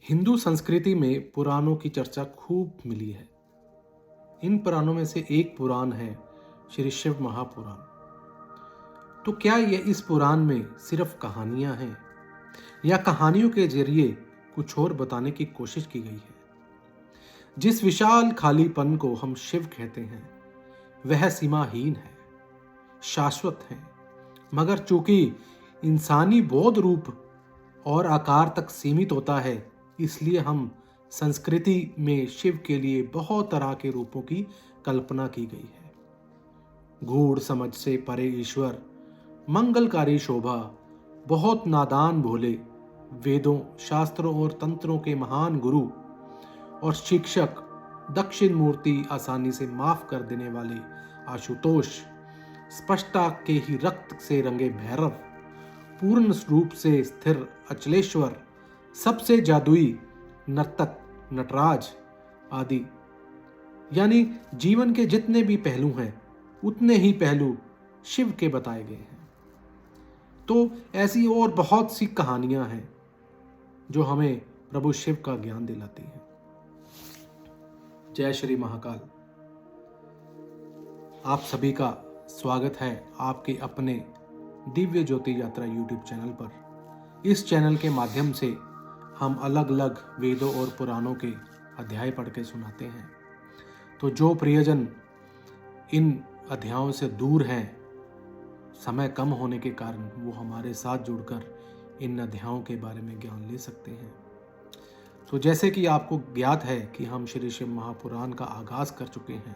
हिंदू संस्कृति में पुराणों की चर्चा खूब मिली है। इन पुराणों में से एक पुराण है श्री शिव महापुराण। तो क्या ये इस पुराण में सिर्फ कहानियां हैं या कहानियों के जरिए कुछ और बताने की कोशिश की गई है? जिस विशाल खालीपन को हम शिव कहते हैं वह सीमाहीन है, शाश्वत है, मगर चूंकि इंसानी बौद्ध रूप और आकार तक सीमित होता है, इसलिए हम संस्कृति में शिव के लिए बहुत तरह के रूपों की कल्पना की गई है। गूढ़ समझ से परे ईश्वर, मंगलकारी शोभा, बहुत नादान भोले, वेदों, शास्त्रों और तंत्रों के महान गुरु और शिक्षक, दक्षिण मूर्ति, आसानी से माफ कर देने वाले आशुतोष, स्पष्टता के ही रक्त से रंगे भैरव, पूर्ण रूप से स्थिर अचलेश्वर, सबसे जादुई नर्तक नटराज आदि। यानी जीवन के जितने भी पहलू हैं उतने ही पहलू शिव के बताए गए हैं। तो ऐसी और बहुत सी कहानियां हैं जो हमें प्रभु शिव का ज्ञान दिलाती हैं। जय श्री महाकाल। आप सभी का स्वागत है आपके अपने दिव्य ज्योति यात्रा यूट्यूब चैनल पर। इस चैनल के माध्यम से हम अलग अलग वेदों और पुराणों के अध्याय पढ़ के सुनाते हैं। तो जो प्रियजन इन अध्यायों से दूर हैं, समय कम होने के कारण, वो हमारे साथ जुड़कर इन अध्यायों के बारे में ज्ञान ले सकते हैं। तो जैसे कि आपको ज्ञात है कि हम श्री शिव महापुराण का आगाज कर चुके हैं,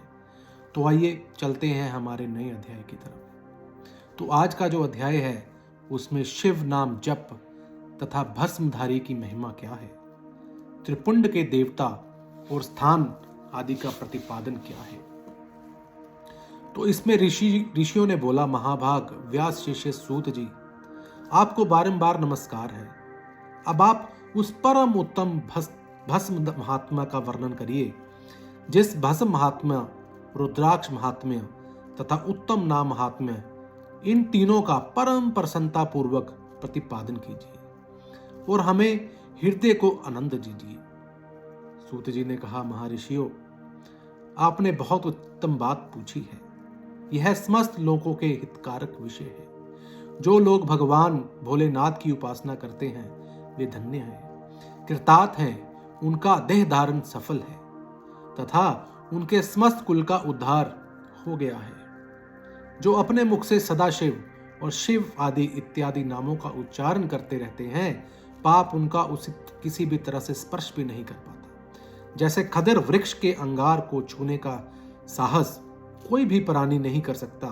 तो आइए चलते हैं हमारे नए अध्याय की तरफ। तो आज का जो अध्याय है उसमें शिव नाम जप तथा भस्मधारी की महिमा क्या है, त्रिपुंड के देवता और स्थान आदि का प्रतिपादन क्या है। तो इसमें ऋषियों ने बोला, महाभाग व्यास शिष्य सूत जी, आपको बारंबार नमस्कार है। अब आप उस परम उत्तम भस्म महात्मा का वर्णन करिए जिस भस्म महात्मा, रुद्राक्ष महात्म्य तथा उत्तम नाम महात्म्य, इन तीनों का परम प्रसन्नता पूर्वक प्रतिपादन कीजिए और हमें हृदय को आनंद दीजिए। सूत जी ने कहा, महर्षियों, आपने बहुत उत्तम बात पूछी है। यह समस्त लोगों के हितकारक विषय है। जो लोग भगवान भोलेनाथ की उपासना करते हैं वे धन्य हैं, कृतार्थ हैं, उनका देह धारण सफल है तथा उनके समस्त कुल का उद्धार हो गया है। जो अपने मुख से सदाशिव और शिव आदि इत्यादि नामों का उच्चारण करते रहते हैं, पाप उनका उसे किसी भी तरह से स्पर्श भी नहीं कर पाता। जैसे खदिर वृक्ष के अंगार को छूने का साहस कोई भी प्राणी नहीं कर सकता,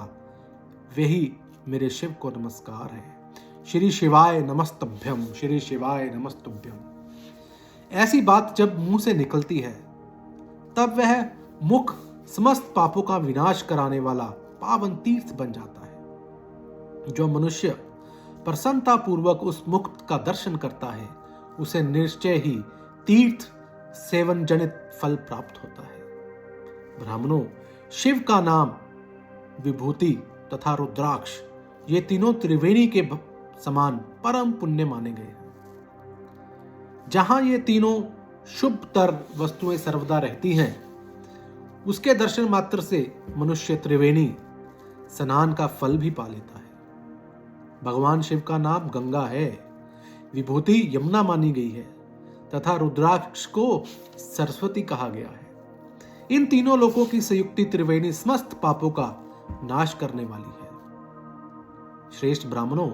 वही मेरे शिव को नमस्कार है। श्री शिवाय नमस्तभ्यम, श्री शिवाय नमस्तभ्यम। ऐसी बात जब मुंह से निकलती है तब वह मुख समस्त पापों का विनाश कराने वाला पावन तीर्थ बन जाता है। जो मनुष्य प्रसन्नता पूर्वक उस मुख का दर्शन करता है उसे निश्चय ही तीर्थ सेवन जनित फल प्राप्त होता है। ब्राह्मणों, शिव का नाम, विभूति तथा रुद्राक्ष, ये तीनों त्रिवेणी के समान परम पुण्य माने गए हैं। जहां ये तीनों शुभतर वस्तुएं सर्वदा रहती हैं, उसके दर्शन मात्र से मनुष्य त्रिवेणी स्नान का फल भी पा लेता है। भगवान शिव का नाम गंगा है, विभूति यमुना मानी गई है तथा रुद्राक्ष को सरस्वती कहा गया है। इन तीनों लोकों की संयुक्ति त्रिवेणी समस्त पापों का नाश करने वाली है। श्रेष्ठ ब्राह्मणों,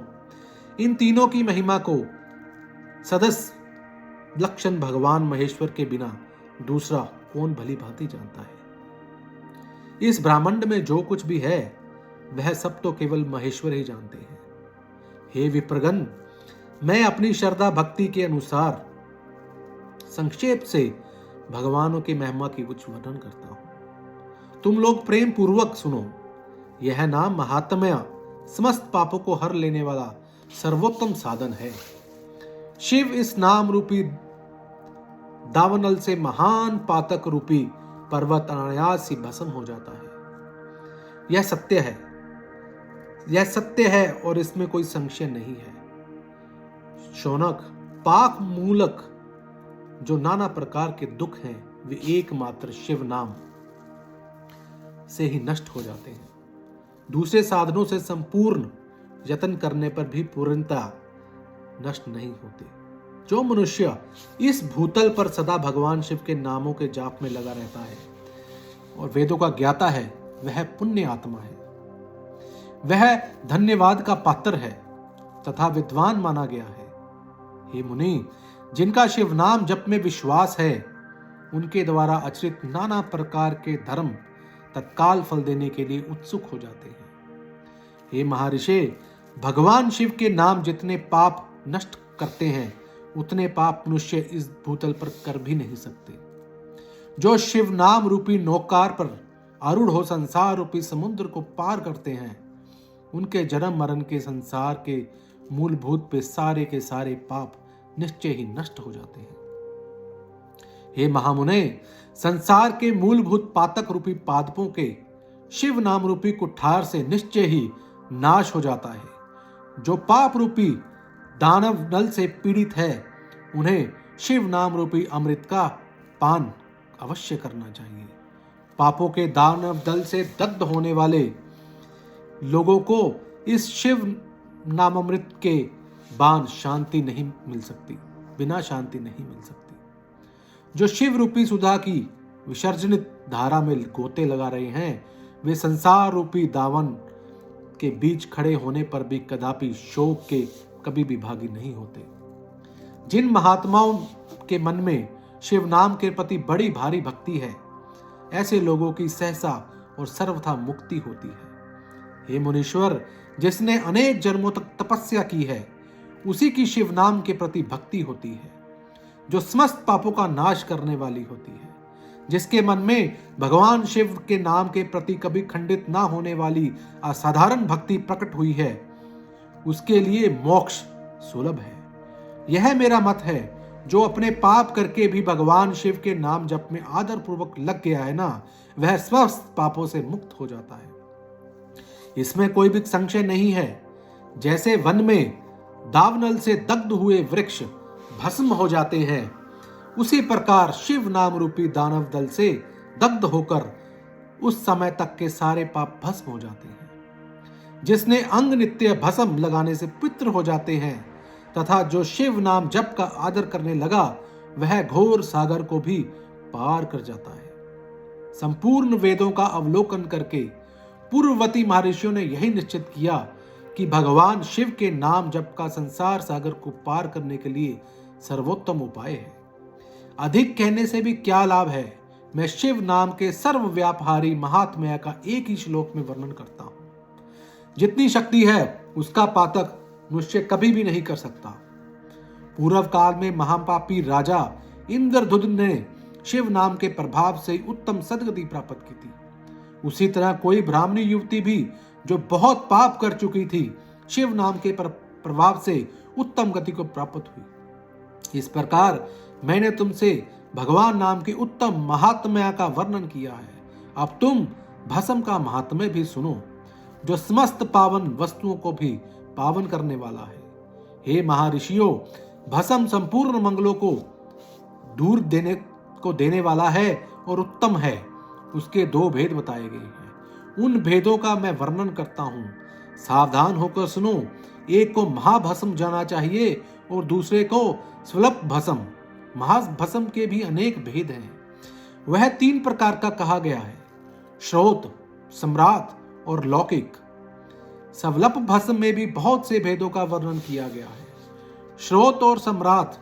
इन तीनों की महिमा को सदस्य लक्षण भगवान महेश्वर के बिना दूसरा कौन भली भांति जानता है। इस ब्रह्मांड में जो कुछ भी है वह सब तो केवल महेश्वर ही जानते हैं। हे विप्रगण, मैं अपनी श्रद्धा भक्ति के अनुसार संक्षेप से भगवानों की महिमा की कुछ वर्णन करता हूं। तुम लोग प्रेम पूर्वक सुनो। यह नाम महात्म्य समस्त पापों को हर लेने वाला सर्वोत्तम साधन है। शिव इस नाम रूपी दावानल से महान पातक रूपी पर्वत अनायास ही भस्म हो जाता है। यह सत्य है और इसमें कोई संशय नहीं है। शौनक, पाक मूलक जो नाना प्रकार के दुख हैं वे एकमात्र शिव नाम से ही नष्ट हो जाते हैं। दूसरे साधनों से संपूर्ण यत्न करने पर भी पूर्णता नष्ट नहीं होते। जो मनुष्य इस भूतल पर सदा भगवान शिव के नामों के जाप में लगा रहता है और वेदों का ज्ञाता है, वह पुण्य आत्मा है। वह धन्यवाद का पात्र है तथा विद्वान माना गया है। हे मुनि, जिनका शिव नाम जप में विश्वास है, उनके द्वारा आचरित नाना प्रकार के धर्म तत्काल फल देने के लिए उत्सुक हो जाते हैं। हे महर्षि, भगवान शिव के नाम जितने पाप नष्ट करते हैं, उतने पाप मनुष्य इस भूतल पर कर भी नहीं सकते। जो शिव नाम रूपी नौकार पर आरूढ़ हो संसार रूपी समुद्र को पार करते हैं, उनके जन्म मरण के संसार के मूलभूत पे सारे के सारे पाप निश्चय ही नष्ट हो जाते हैं। हे महामुने, संसार के मूलभूत पातक रूपी पादपों के शिव नाम रूपी कुठार से निश्चय ही नाश हो जाता है। जो पाप रूपी दानव नल से पीड़ित है, उन्हें शिव नाम रूपी अमृत का पान अवश्य करना चाहिए। पापों के दानव दल से दग्ध होने वाले लोगों को इस शिव नामामृत के बाण शांति नहीं मिल सकती, बिना शांति नहीं मिल सकती। जो शिव रूपी सुधा की विसर्जनित धारा में गोते लगा रहे हैं, वे संसार रूपी दावन के बीच खड़े होने पर भी कदापि शोक के कभी भी भागी नहीं होते। जिन महात्माओं के मन में शिव नाम के प्रति बड़ी भारी भक्ति है, ऐसे लोगों की सहसा और सर्वथा मुक्ति होती है। हे मुनीश्वर, जिसने अनेक जन्मों तक तपस्या की है, उसी की शिव नाम के प्रति भक्ति होती है, जो समस्त पापों का नाश करने वाली होती है। जिसके मन में भगवान शिव के नाम के प्रति कभी खंडित ना होने वाली असाधारण भक्ति प्रकट हुई है, उसके लिए मोक्ष सुलभ है। यह मेरा मत है। जो अपने पाप करके भी भगवान शिव के नाम जप में आदर पूर्वक लग गया है ना, वह समस्त पापों से मुक्त हो जाता है। इसमें कोई भी संशय नहीं है। जैसे वन में दावनल से दग्ध हुए वृक्ष भस्म हो जाते हैं, उसी प्रकार शिव नाम रूपी दानव दल से दग्ध होकर उस समय तक के सारे पाप भस्म हो जाते हैं। जिसने अंग नित्य भस्म लगाने से पितृ हो जाते हैं तथा जो शिव नाम जप का आदर करने लगा, वह घोर सागर को भी पार कर जाता है। संपूर्ण वेदों का अवलोकन करके पूर्ववर्ती महर्षियों ने यही निश्चित किया कि भगवान शिव के नाम जप का संसार सागर को पार करने के लिए सर्वोत्तम उपाय है। अधिक कहने से भी क्या लाभ है। मैं शिव नाम के सर्वव्यापहारी महात्म्य का एक ही श्लोक में वर्णन करता हूं। जितनी शक्ति है उसका पातक मनुष्य कभी भी नहीं कर सकता। पूर्व काल में महापापी राजा इंद्रधुद ने शिव नाम के प्रभाव से उत्तम सदगति प्राप्त की थी। उसी तरह कोई ब्राह्मणी युवती भी जो बहुत पाप कर चुकी थी, शिव नाम के प्रभाव से उत्तम गति को प्राप्त हुई। इस प्रकार मैंने तुमसे भगवान नाम के उत्तम महात्म्य का वर्णन किया है। अब तुम भस्म का महात्म्य भी सुनो, जो समस्त पावन वस्तुओं को भी पावन करने वाला है। हे महर्षियों, भस्म संपूर्ण मंगलों को दूर देने वाला है और उत्तम है। उसके दो भेद बताए गए हैं, उन भेदों का मैं वर्णन करता हूं। सावधान होकर सुनो। एक को महाभस्म जाना चाहिए और दूसरे को स्वल्प भस्म। महाभस्म के भी अनेक भेद हैं। वह 3 प्रकार का कहा गया है, श्रोत, सम्राट और लौकिक। स्वल्प भस्म में भी बहुत से भेदों का वर्णन किया गया है। श्रोत और सम्राट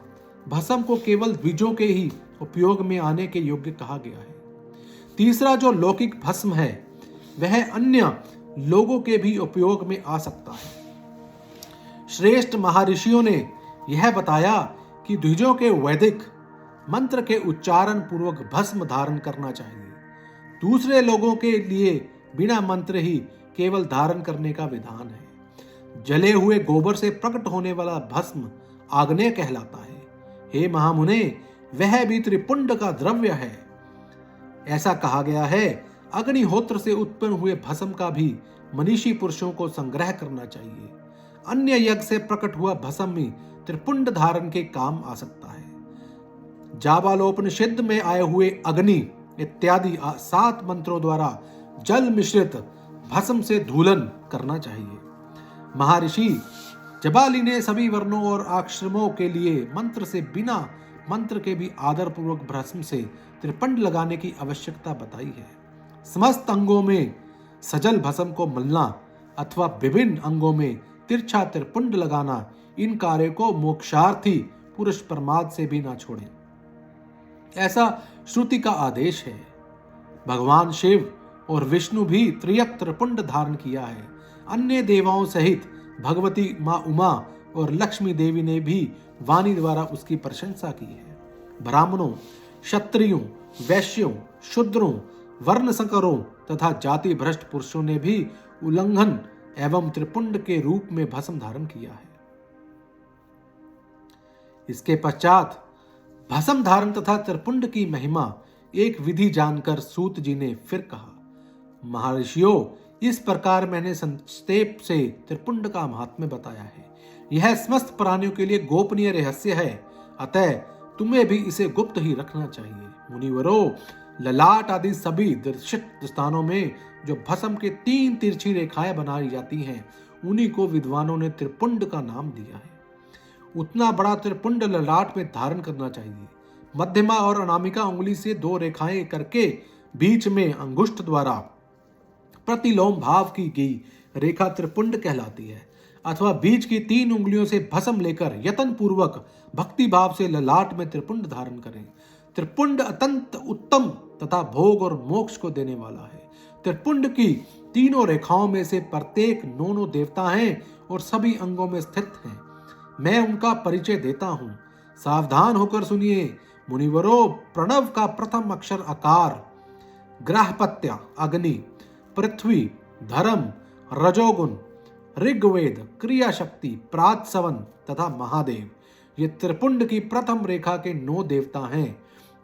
भस्म को केवल द्विजों के ही उपयोग में आने के योग्य कहा गया है। तीसरा जो लौकिक भस्म है, वह अन्य लोगों के भी उपयोग में आ सकता है। श्रेष्ठ महर्षियों ने यह बताया कि द्विजों के वैदिक मंत्र के उच्चारण पूर्वक भस्म धारण करना चाहिए। दूसरे लोगों के लिए बिना मंत्र ही केवल धारण करने का विधान है। जले हुए गोबर से प्रकट होने वाला भस्म आग्नेय कहलाता है। हे महामुने, वह भी त्रिपुंड का द्रव्य है। ऐसा कहा गया है, अग्निहोत्र से उत्पन्न हुए भस्म का भी मनीषी पुरुषों को संग्रह करना चाहिए। अन्य यज्ञ से प्रकट हुआ भस्म भी त्रिपुंड धारण के काम आ सकता है। जाबालोपनिषद में आए हुए अग्नि इत्यादि 7 मंत्रों द्वारा जल मिश्रित भस्म से धूलन करना चाहिए। महर्षि जबाली ने सभी वर्णों और आश्रमों के लिए मंत्र से बिना मंत्र के भी आदर पूर्वक भस्म से त्रिपंड लगाने की आवश्यकता बताई है। समस्त अंगों में सजल भस्म को मलना अथवा विभिन्न अंगों में तिरछा त्रिपुंड लगाना, इन कार्य को मोक्षार्थी पुरुष प्रमाद से भी ना छोड़ें, ऐसा श्रुति का आदेश है। भगवान शिव और विष्णु भी त्रियक त्रिपुंड धारण किया है। अन्य देवाओं सहित भगवती मां उमा और लक्ष्मी देवी ने भी वाणी द्वारा उसकी प्रशंसा की है। ब्राह्मणों, क्षत्रियों, वैश्यों, शूद्रों, वर्ण संकरों तथा जाति भ्रष्ट पुरुषों ने भी उल्लंघन एवं त्रिपुंड के रूप में भस्म धारण किया है। इसके पश्चात भस्म धारण तथा त्रिपुंड की महिमा एक विधि जानकर सूत जी ने फिर कहा, महर्षियों, इस प्रकार मैंने संक्षेप से त्रिपुंड का महात्म्य बताया है। यह समस्त प्राणियों के लिए गोपनीय रहस्य है, अतः तुम्हें भी इसे गुप्त ही रखना चाहिए। मुनिवरों, ललाट आदि सभी दर्शित स्थानों में जो भस्म के 3 तिरछी रेखाएं बनाई जाती हैं, उन्हीं को विद्वानों ने त्रिपुंड का नाम दिया है। उतना बड़ा त्रिपुंड ललाट में धारण करना चाहिए। मध्यमा और अनामिका उंगली से 2 रेखाएं करके बीच में अंगुष्ठ द्वारा प्रतिलोम भाव की गई रेखा त्रिपुंड कहलाती है। अथवा बीच की 3 उंगलियों से भस्म लेकर यत्न पूर्वक भक्ति भाव से ललाट में त्रिपुंड धारण करें। त्रिपुंड अत्यंत उत्तम तथा भोग और मोक्ष को देने वाला है। त्रिपुंड की 3 रेखाओं में से प्रत्येक 9 देवता हैं और सभी अंगों में स्थित हैं। मैं उनका परिचय देता हूं, सावधान होकर सुनिए। मुनिवरों, प्रणव का प्रथम अक्षर आकार, ग्राहपत्य अग्नि, पृथ्वी, धर्म, रजोगुण, ऋग्वेद, क्रिया शक्ति, प्रातसवन तथा महादेव, ये त्रिपुंड की प्रथम रेखा के 9 देवता हैं।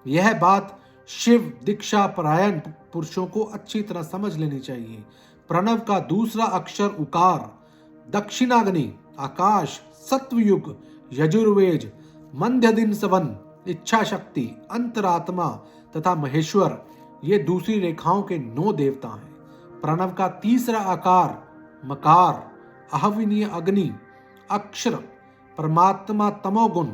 यह बात शिव दीक्षा परायण पुरुषों को अच्छी तरह समझ लेनी चाहिए। प्रणव का दूसरा अक्षर उकार, दक्षिणाग्नि, आकाश, सत्वयुग, यजुर्वेद, मध्य दिन सवन, इच्छा शक्ति, अंतरात्मा तथा महेश्वर, ये दूसरी रेखाओं के 9 देवता हैं। प्रणव का तीसरा आकार मकार, आहवनीय अग्नि, अक्षर, परमात्मा तमोगुण,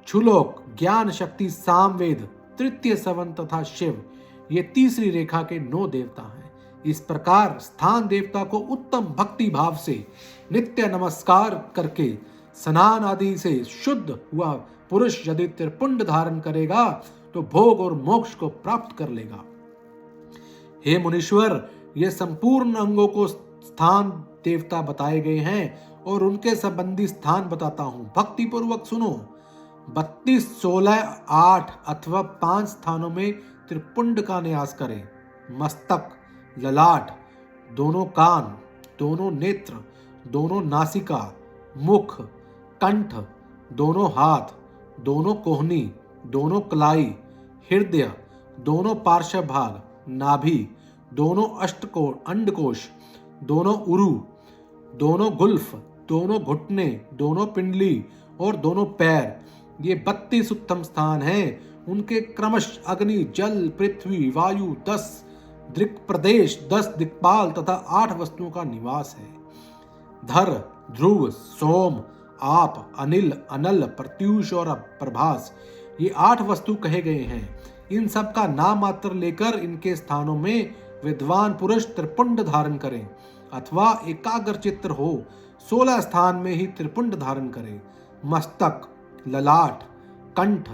छुलोक, ज्ञान शक्ति, सामवेद, तृतीय सवन तथा शिव, ये तीसरी रेखा के 9 देवता हैं। इस प्रकार स्थान देवता को उत्तम भक्ति भाव से नित्य नमस्कार करके स्नान आदि से शुद्ध हुआ पुरुष यदि त्रिपुंड धारण करेगा तो भोग और मोक्ष को प्राप्त कर लेगा। हे मुनीश्वर, ये संपूर्ण अंगों को स्थान देवता बताए गए हैं और उनके संबंधी स्थान बताता हूं, भक्ति पूर्वक सुनो। 32, 16, 8 अथवा 5 स्थानों में त्रिपुंड का न्यास करें। मस्तक, ललाट, दोनों कान, दोनों नेत्र, दोनों नासिका, मुख, कंठ, दोनों हाथ, दोनों कोहनी, दोनों कलाई, हृदय, दोनों पार्श्व भाग, नाभि, दोनों अष्टकोश, अंडकोश, दोनों उरु, दोनों गुल्फ, दोनों घुटने, दोनों पिंडली और दोनों पैर, ये 32 उत्तम स्थान हैं। उनके क्रमश अग्नि, जल, पृथ्वी, वायु, 10 दृक् प्रदेश, 10 दिक्पाल तथा 8 वस्तुओं का निवास है। धर, ध्रुव, सोम, आप, अनिल, अनल, प्रत्यूष और प्रभास, ये 8 वस्तु कहे गए हैं। इन सब का नाम मात्र लेकर इनके स्थानों में विद्वान पुरुष त्रिपुंड धारण करें अथवा एकाग्र चित्त हो 16 स्थान में ही त्रिपुंड धारण करें। मस्तक, ललाट, कंठ,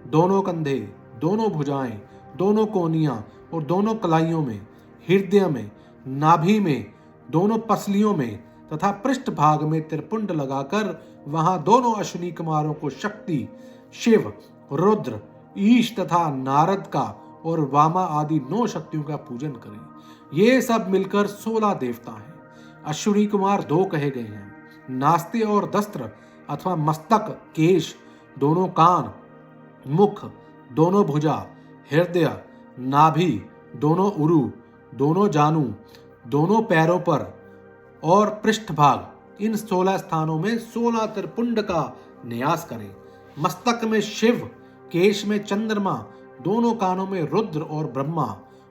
दोनों कंधे, दोनों भुजाएं, दोनों कोहनियां और दोनों कलाइयों में, हृदय में, नाभि में, दोनों पसलियों में तथा पृष्ठ भाग में त्रिपुंड लगाकर वहां दोनों अश्विनी कुमारों को शक्ति, शिव, रुद्र, ईश तथा नारद का और वामा आदि 9 शक्तियों का पूजन करें। ये सब मिलकर 16 देवता हैं। अश्विनी कुमार 2 कहे गए हैं, नास्ति और दस्त्र अथवा मस्तक, केश, दोनों कान, मुख, दोनों भुजा, हृदय, नाभि, दोनों उरु, दोनों जानू, दोनों पैरों पर और पृष्ठभाग, इन 16 स्थानों में 16 त्रिपुंड का न्यास करें। मस्तक में शिव, केश में चंद्रमा, दोनों कानों में रुद्र और ब्रह्मा,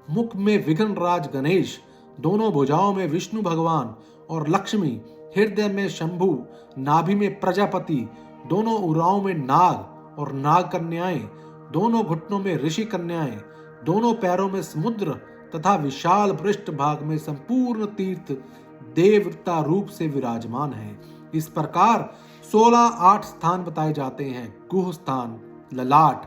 मुख में विघ्नराज गणेश, दोनों भुजाओं में विष्णु भगवान और लक्ष्मी, हृदय में शंभु, नाभि में प्रजापति, दोनों उराओं में नाग और नाग कन्याएं, दोनों घुटनों में ऋषि कन्याएं, दोनों पैरों में समुद्र तथा विशाल पृष्ठ भाग में संपूर्ण तीर्थ देवता रूप से विराजमान है। इस प्रकार 16 स्थान बताए जाते हैं। गुह स्थान, ललाट,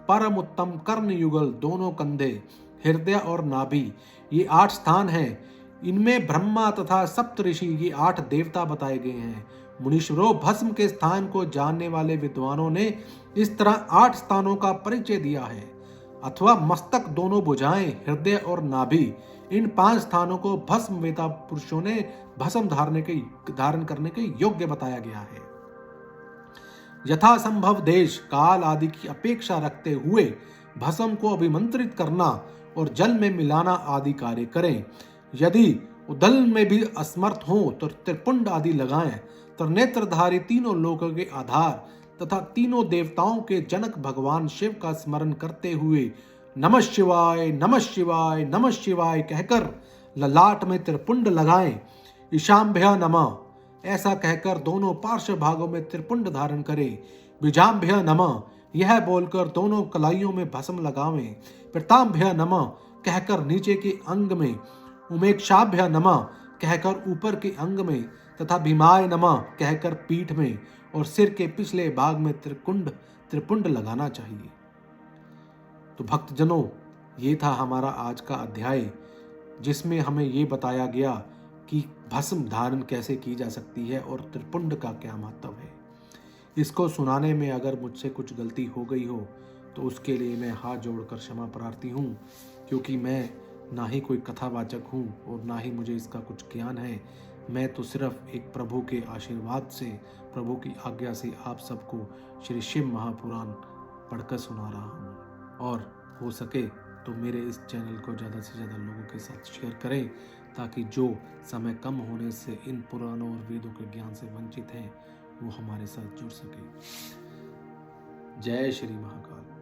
परम उत्तम कर्ण युगल, दोनों कंधे, हृदय और नाभि, ये 8 स्थान हैं। इनमें ब्रह्मा तथा सप्तऋषि, ये 8 देवता बताए गए हैं। मुनीश्वरों, भस्म के स्थान को जानने वाले विद्वानों ने इस तरह 8 स्थानों का परिचय दिया है। अथवा मस्तक, दोनों भुजाएं, हृदय और नाभि, इन 5 स्थानों को भस्म वेता पुरुषों ने भस्म धारण करने के योग्य बताया गया है। यथासंभव देश काल आदि की अपेक्षा रखते हुए भस्म को अभिमंत्रित करना और जल में मिलाना आदि कार्य करें। यदि उदल में भी असमर्थ हो तो त्रिपुंड आदि लगाएं। त्रिनेत्रधारी तीनों लोकों के आधार तथा तीनों देवताओं के जनक भगवान शिव का स्मरण करते हुए नमः शिवाय नमः शिवाय नमः शिवाय कहकर ललाट में त्रिपुंड लगाएं। ईशाम्भ्य नमः ऐसा कहकर दोनों पार्श्व भागों में त्रिपुंड धारण करें। बीजाम्भ्य नमः यह बोलकर दोनों कलाइयों में भस्म लगावें। प्रताम्भ्य नमः कहकर नीचे के अंग में, उमेक्षाभ्य नमः कहकर ऊपर के अंग में तथा भीमाय नमः कहकर पीठ में और सिर के पिछले भाग में त्रिपुंड लगाना चाहिए। तो भक्तजनों, ये था हमारा आज का अध्याय, जिसमें हमें ये बताया गया कि भस्म धारण कैसे की जा सकती है और त्रिपुंड का क्या महत्व है। इसको सुनाने में अगर मुझसे कुछ गलती हो गई हो तो उसके लिए मैं हाथ जोड़कर क्षमा प्रार्थी हूँ, क्योंकि मैं ना ही कोई कथावाचक हूँ और ना ही मुझे इसका कुछ ज्ञान है। मैं तो सिर्फ एक प्रभु के आशीर्वाद से, प्रभु की आज्ञा से आप सबको श्री शिव महापुराण पढ़कर सुना रहा हूँ। और हो सके तो मेरे इस चैनल को ज़्यादा से ज़्यादा लोगों के साथ शेयर करें, ताकि जो समय कम होने से इन पुराणों और वेदों के ज्ञान से वंचित हैं वो हमारे साथ जुड़ सके। जय श्री महाकाल।